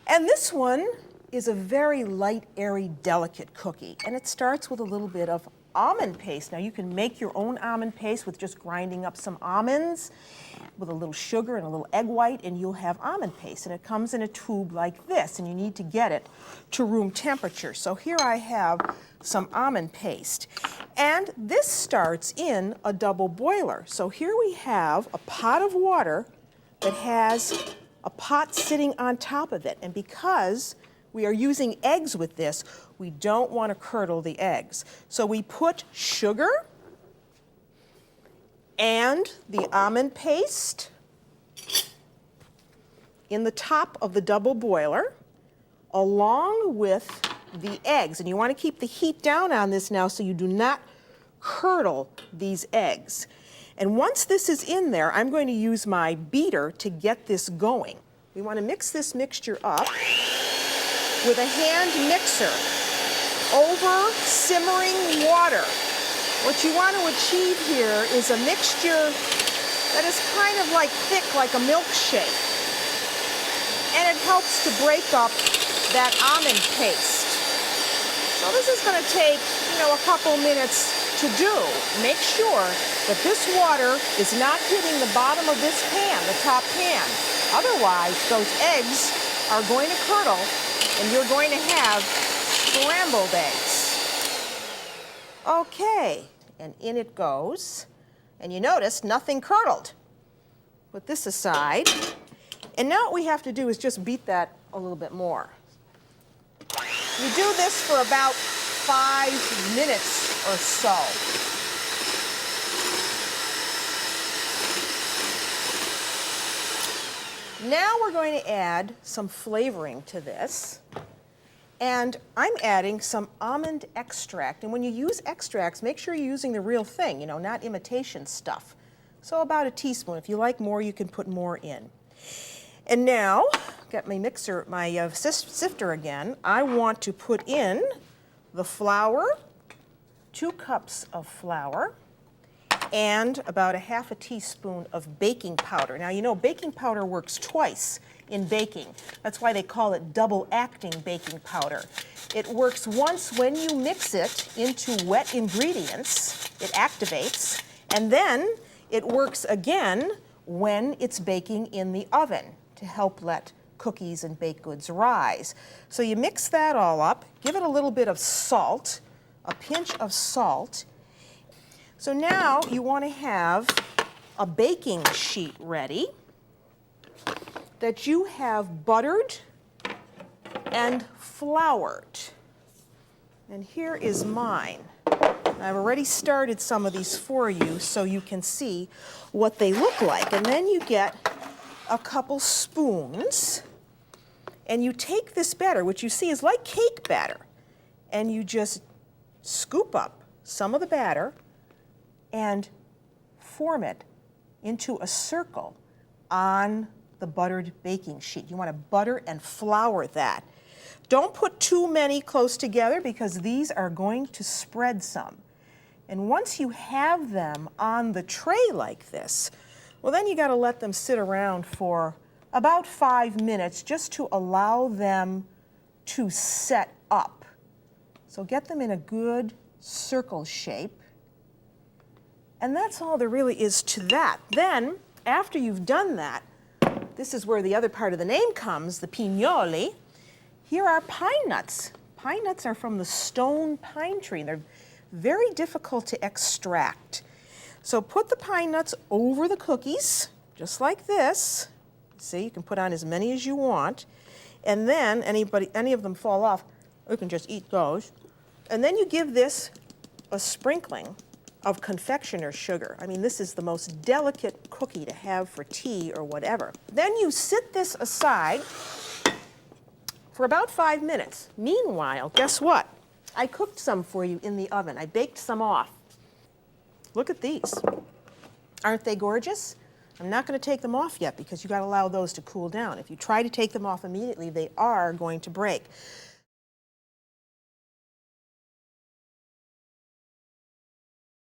And this one is a very light, airy, delicate cookie. And it starts with a little bit of almond paste. Now you can make your own almond paste with just grinding up some almonds with a little sugar and a little egg white, and you'll have almond paste. And it comes in a tube like this, and you need to get it to room temperature. So here I have some almond paste. And this starts in a double boiler. So here we have a pot of water that has a pot sitting on top of it. And because we are using eggs with this, we don't want to curdle the eggs. So we put sugar and the almond paste in the top of the double boiler along with the eggs. And you want to keep the heat down on this now so you do not curdle these eggs. And once this is in there, I'm going to use my beater to get this going. We want to mix this mixture up with a hand mixer over simmering water. What you want to achieve here is a mixture that is kind of like thick, like a milkshake. And it helps to break up that almond paste. So this is going to take, a couple minutes to do. Make sure that this water is not hitting the bottom of this pan, the top pan. Otherwise, those eggs are going to curdle and you're going to have scrambled eggs. Okay, and in it goes. And you notice nothing curdled. Put this aside. And now what we have to do is just beat that a little bit more. You do this for about 5 minutes or so. Now we're going to add some flavoring to this. And I'm adding some almond extract. And when you use extracts, make sure you're using the real thing, not imitation stuff. So about a teaspoon. If you like more, you can put more in. And now, got my mixer, my sifter again. I want to put in the flour, 2 cups of flour, and about a half a teaspoon of baking powder. Now, baking powder works twice in baking. That's why they call it double-acting baking powder. It works once when you mix it into wet ingredients, it activates, and then it works again when it's baking in the oven to help let cookies and baked goods rise. So you mix that all up, give it a little bit of salt, a pinch of salt. So now you want to have a baking sheet ready that you have buttered and floured. And here is mine. I've already started some of these for you so you can see what they look like. And then you get a couple spoons and you take this batter, which you see is like cake batter, and you just scoop up some of the batter and form it into a circle on the buttered baking sheet. You want to butter and flour that. Don't put too many close together because these are going to spread some. And once you have them on the tray like this, well, then you got to let them sit around for about 5 minutes just to allow them to set up. So get them in a good circle shape. And that's all there really is to that. Then, after you've done that, this is where the other part of the name comes, the pignoli. Here are pine nuts. Pine nuts are from the stone pine tree. They're very difficult to extract. So put the pine nuts over the cookies, just like this. See, you can put on as many as you want. And then any of them fall off, you can just eat those. And then you give this a sprinkling of confectioner's sugar. I mean, this is the most delicate cookie to have for tea or whatever. Then you sit this aside for about 5 minutes. Meanwhile, guess what? I cooked some for you in the oven. I baked some off. Look at these. Aren't they gorgeous? I'm not going to take them off yet because you've got to allow those to cool down. If you try to take them off immediately, they are going to break.